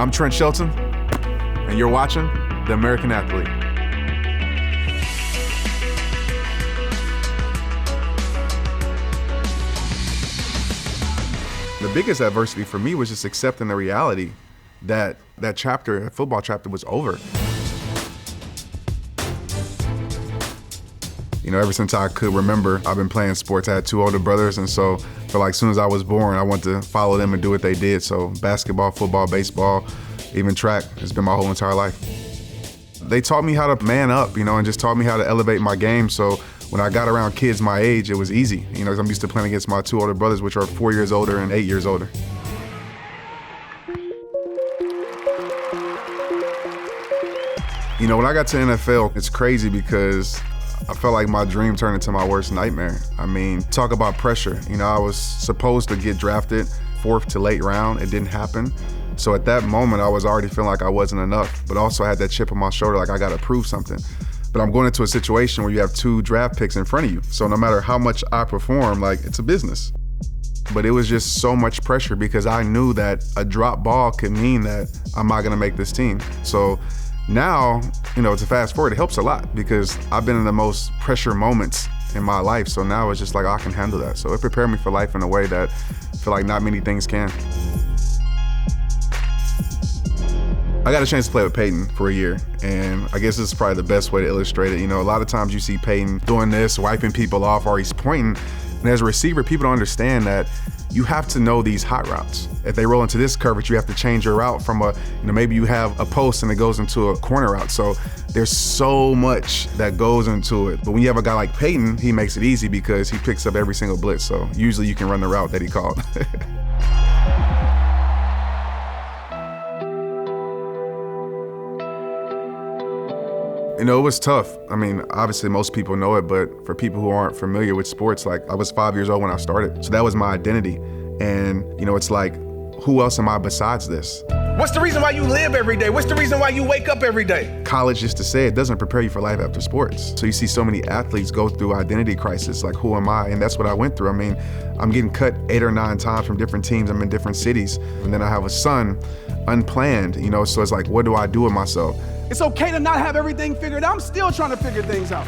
I'm Trent Shelton, and you're watching The American Athlete. The biggest adversity for me was just accepting the reality that that football chapter was over. You know, ever since I could remember, I've been playing sports. I had two older brothers, and so for like as soon as I was born, I wanted to follow them and do what they did. So basketball, football, baseball, even track has been my whole entire life. They taught me how to man up, and just taught me how to elevate my game. So when I got around kids my age, it was easy. I'm used to playing against my two older brothers, which are 4 years older and 8 years older. When I got to NFL, it's crazy because I felt like my dream turned into my worst nightmare. Talk about pressure. I was supposed to get drafted 4th to late round. It didn't happen. So at that moment, I was already feeling like I wasn't enough, but also I had that chip on my shoulder, like I gotta prove something. But I'm going into a situation where you have 2 draft picks in front of you. So no matter how much I perform, it's a business. But it was just so much pressure because I knew that a drop ball could mean that I'm not gonna make this team. So now, to fast forward, it helps a lot because I've been in the most pressure moments in my life. So now it's just like I can handle that. So it prepared me for life in a way that I feel like not many things can. I got a chance to play with Peyton for a year, and I guess this is probably the best way to illustrate it. A lot of times you see Peyton doing this, wiping people off, or he's pointing, and as a receiver, people don't understand that you have to know these hot routes. If they roll into this coverage, you have to change your route from maybe you have a post and it goes into a corner route. So there's so much that goes into it. But when you have a guy like Peyton, he makes it easy because he picks up every single blitz. So usually you can run the route that he called. It was tough. Obviously most people know it, but for people who aren't familiar with sports, I was 5 years old when I started. So that was my identity. And, it's like, who else am I besides this? What's the reason why you live every day? What's the reason why you wake up every day? College, just to say, it doesn't prepare you for life after sports. So you see so many athletes go through identity crisis, like who am I? And that's what I went through. I'm getting cut 8 or 9 times from different teams. I'm in different cities. And then I have a son, unplanned, so it's like, what do I do with myself? It's okay to not have everything figured out. I'm still trying to figure things out.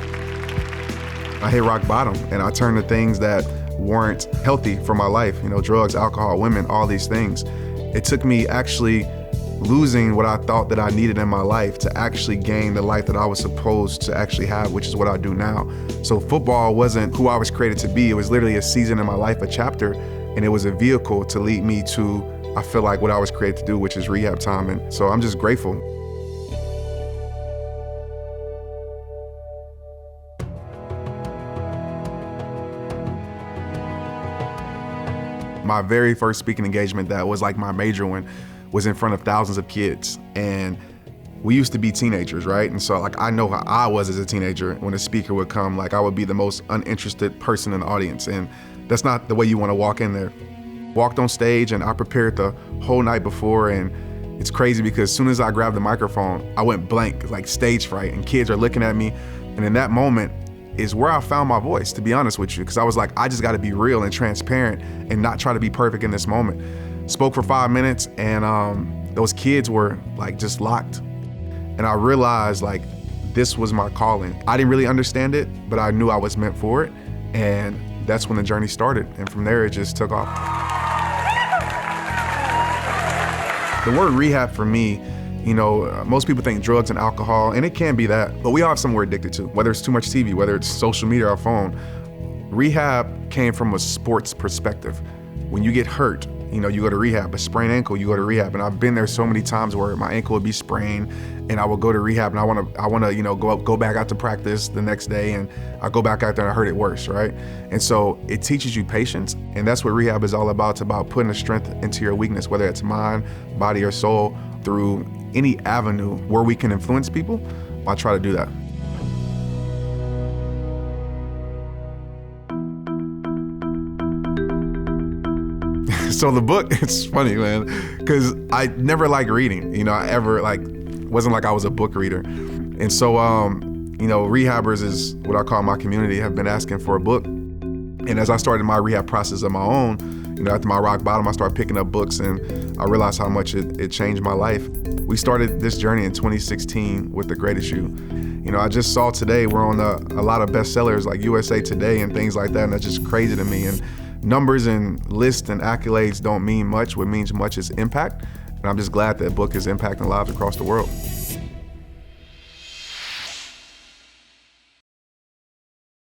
I hit rock bottom and I turned to things that weren't healthy for my life, drugs, alcohol, women, all these things. It took me actually losing what I thought that I needed in my life to actually gain the life that I was supposed to actually have, which is what I do now. So football wasn't who I was created to be. It was literally a season in my life, a chapter, and it was a vehicle to lead me to, I feel like, what I was created to do, which is rehab time. And so I'm just grateful. My very first speaking engagement that was like my major one was in front of thousands of kids. And we used to be teenagers, right? And so I know how I was as a teenager when a speaker would come, I would be the most uninterested person in the audience. And that's not the way you want to walk in there. Walked on stage and I prepared the whole night before, and it's crazy because as soon as I grabbed the microphone, I went blank, like stage fright, and kids are looking at me. And in that moment, is where I found my voice, to be honest with you, because I was like, I just got to be real and transparent and not try to be perfect in this moment. Spoke for 5 minutes, and those kids were just locked. And I realized this was my calling. I didn't really understand it, but I knew I was meant for it. And that's when the journey started. And from there, it just took off. The word rehab for me, most people think drugs and alcohol, and it can be that, but we all have something we're addicted to, whether it's too much TV, whether it's social media or phone. Rehab came from a sports perspective. When you get hurt, you go to rehab. A sprained ankle, you go to rehab. And I've been there so many times where my ankle would be sprained and I would go to rehab and I want to go back out to practice the next day, and I go back out there and I hurt it worse, right? And so it teaches you patience, and that's what rehab is all about. It's about putting the strength into your weakness, whether it's mind, body, or soul, through any avenue where we can influence people. I try to do that. So the book, it's funny, man, because I never liked reading. Wasn't like I was a book reader. And so, rehabbers is what I call my community, have been asking for a book. And as I started my rehab process of my own, after my rock bottom, I started picking up books and I realized how much it changed my life. We started this journey in 2016 with The Greatest You. I just saw today we're on a lot of bestsellers like USA Today and things like that, and that's just crazy to me. And numbers and lists and accolades don't mean much. What means much is impact. And I'm just glad that book is impacting lives across the world.